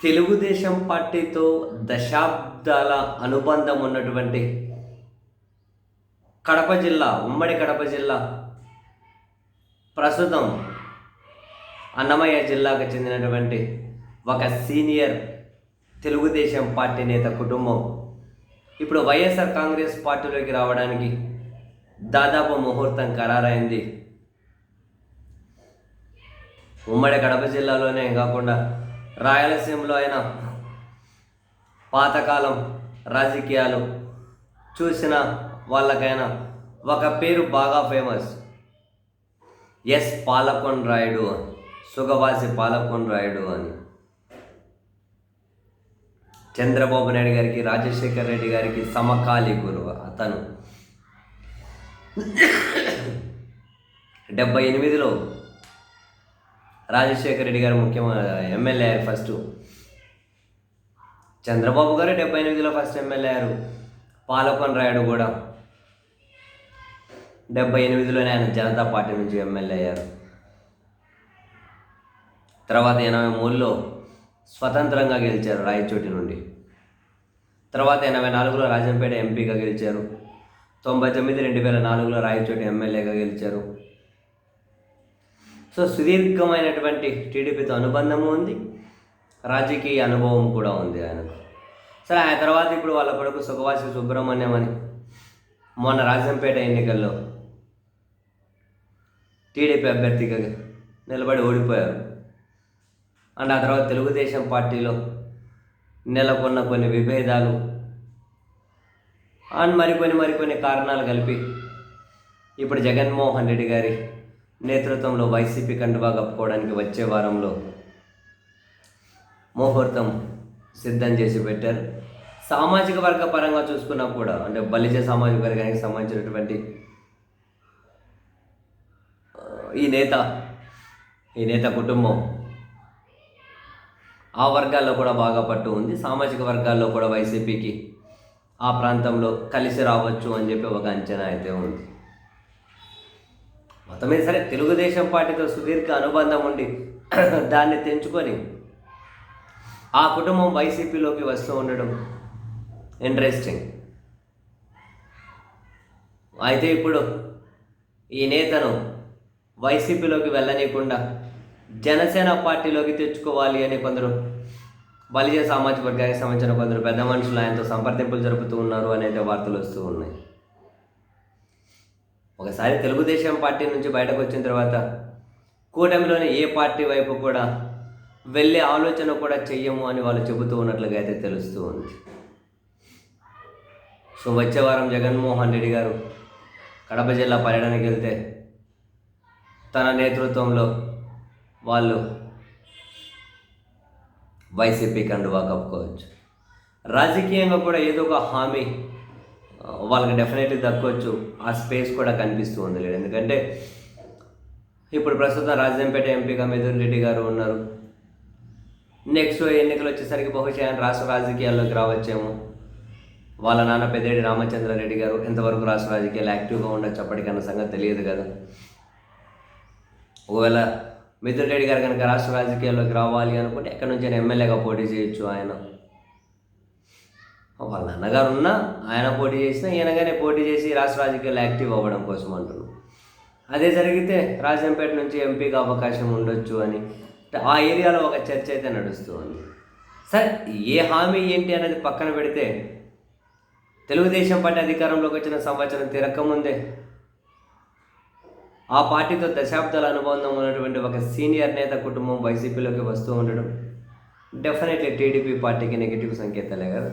తెలుగుదేశం పార్టీతో దశాబ్దాల అనుబంధం ఉన్నటువంటి కడప జిల్లా, ఉమ్మడి కడప జిల్లా, ప్రస్తుతం అన్నమయ్య జిల్లాకు చెందినటువంటి ఒక సీనియర్ తెలుగుదేశం పార్టీ నేత కుటుంబం ఇప్పుడు వైఎస్ఆర్ కాంగ్రెస్ పార్టీలోకి రావడానికి దాదాపు ముహూర్తం ఖరారైంది. ఉమ్మడి కడప జిల్లాలోనే కాకుండా రాయలసీమలో అయినా పాతకాలం రాజకీయాలు చూసిన వాళ్ళకైనా ఒక పేరు బాగా ఫేమస్. ఎస్ పాలకొండ రాయుడు, సుగవాసి పాలకొండ రాయుడు అని. చంద్రబాబు నాయుడు గారికి, రాజశేఖర్ రెడ్డి గారికి సమకాలీకులు అతను. 78లో రాజశేఖర్ రెడ్డి గారు ఎమ్మెల్యే అయ్యారు ఫస్ట్. చంద్రబాబు గారు 78లో ఫస్ట్ ఎమ్మెల్యే అయ్యారు. పాలకొండ రాయుడు కూడా 78లోనే ఆయన జనతా పార్టీ నుంచి ఎమ్మెల్యే అయ్యారు. తర్వాత 83లో స్వతంత్రంగా గెలిచారు రాయచోటి నుండి. తర్వాత 84లో రాజంపేట ఎంపీగా గెలిచారు. 99 2004లో రాయచోటి ఎమ్మెల్యేగా గెలిచారు. సో సుదీర్ఘమైనటువంటి టీడీపీతో అనుబంధము ఉంది, రాజకీయ అనుభవం కూడా ఉంది ఆయనకు. సరే, ఆ తర్వాత ఇప్పుడు వాళ్ళ కొడుకు సుగవాసి సుబ్రహ్మణ్యం అని మొన్న రాజంపేట ఎన్నికల్లో టీడీపీ అభ్యర్థిగా నిలబడి ఓడిపోయారు. అండ్ ఆ తర్వాత తెలుగుదేశం పార్టీలో నెలకొన్న కొన్ని విభేదాలు అండ్ మరికొన్ని కారణాలు కలిపి ఇప్పుడు జగన్మోహన్ రెడ్డి గారి నేతృత్వంలో వైసీపీ కండువా కప్పుకోవడానికి వచ్చే వారంలో ముహూర్తం సిద్ధం చేసి పెట్టారు. సామాజిక వర్గ పరంగా చూసుకున్నా కూడా, అంటే బలిజ సామాజిక వర్గానికి సంబంధించినటువంటి ఈ నేత కుటుంబం ఆ వర్గాల్లో కూడా బాగా పట్టు ఉంది. సామాజిక వర్గాల్లో కూడా వైసీపీకి ఆ ప్రాంతంలో కలిసి రావచ్చు అని చెప్పి ఒక అంచనా అయితే ఉంది. మొత్తం మీద సరే, తెలుగుదేశం పార్టీతో సుదీర్ఘ అనుబంధం ఉండి దాన్ని తెంచుకొని ఆ కుటుంబం వైసీపీలోకి వస్తూ ఉండడం ఇంట్రెస్టింగ్. అయితే ఇప్పుడు ఈ నేతను వైసీపీలోకి వెళ్ళనీయకుండా జనసేన పార్టీలోకి తెచ్చుకోవాలి అని కొందరు బలిజ సామాజిక వర్గానికి సంబంధించిన కొందరు పెద్ద మనుషులు ఆయనతో సంప్రదింపులు జరుపుతూ ఉన్నారు అనేది వార్తలు వస్తూ ఉన్నాయి. ఒకసారి తెలుగుదేశం పార్టీ నుంచి బయటకు వచ్చిన తర్వాత కూటమిలోని ఏ పార్టీ వైపు కూడా వెళ్ళే ఆలోచన కూడా చెయ్యము అని వాళ్ళు చెబుతూ ఉన్నట్లుగా అయితే తెలుస్తూ ఉంది. సో వచ్చే వారం జగన్మోహన్ రెడ్డి గారు కడప జిల్లా పర్యటనకి వెళ్తే తన నేతృత్వంలో వాళ్ళు వైసీపీ కండువా కప్పుకోవచ్చు. రాజకీయంగా కూడా ఏదో ఒక హామీ వాళ్ళకి డెఫినెట్లీ దక్కొచ్చు. ఆ స్పేస్ కూడా కనిపిస్తూ ఉంది లేదు. ఎందుకంటే ఇప్పుడు ప్రస్తుతం రాజంపేట ఎంపీగా మిథున్ రెడ్డి గారు ఉన్నారు. నెక్స్ట్ ఎన్నికలు వచ్చేసరికి బహుశా ఆయన రాష్ట్ర రాజకీయాల్లోకి రావచ్చేమో. వాళ్ళ నాన్న పెద్దిరెడ్డి రామచంద్రారెడ్డి గారు ఎంతవరకు రాష్ట్ర రాజకీయాలు యాక్టివ్గా ఉండొచ్చు అప్పటికన్నా సంగతి తెలియదు కదా. ఒకవేళ మిథున్ రెడ్డి గారు కనుక రాష్ట్ర రాజకీయాల్లోకి రావాలి అనుకుంటే ఎక్కడి నుంచి ఆయన ఎమ్మెల్యేగా పోటీ చేయొచ్చు. ఆయన వాళ్ళ నాన్నగారు ఉన్నా ఆయన పోటీ చేసినా ఈయనగానే పోటీ చేసి రాష్ట్ర రాజకీయాలు యాక్టివ్ అవ్వడం కోసం అంటున్నాం. అదే జరిగితే రాజంపేట నుంచి ఎంపీగా అవకాశం ఉండొచ్చు అని ఆ ఏరియాలో ఒక చర్చ అయితే నడుస్తూ ఉంది. సరే, ఏ హామీ ఏంటి అనేది పక్కన పెడితే తెలుగుదేశం పార్టీ అధికారంలోకి వచ్చిన సంవత్సరం తిరగకముందే ఆ పార్టీతో దశాబ్దాల అనుబంధం ఉన్నటువంటి ఒక సీనియర్ నేత కుటుంబం వైసీపీలోకి వస్తూ ఉండడం డెఫినెట్లీ టీడీపీ పార్టీకి నెగిటివ్ సంకేతాలే కదా.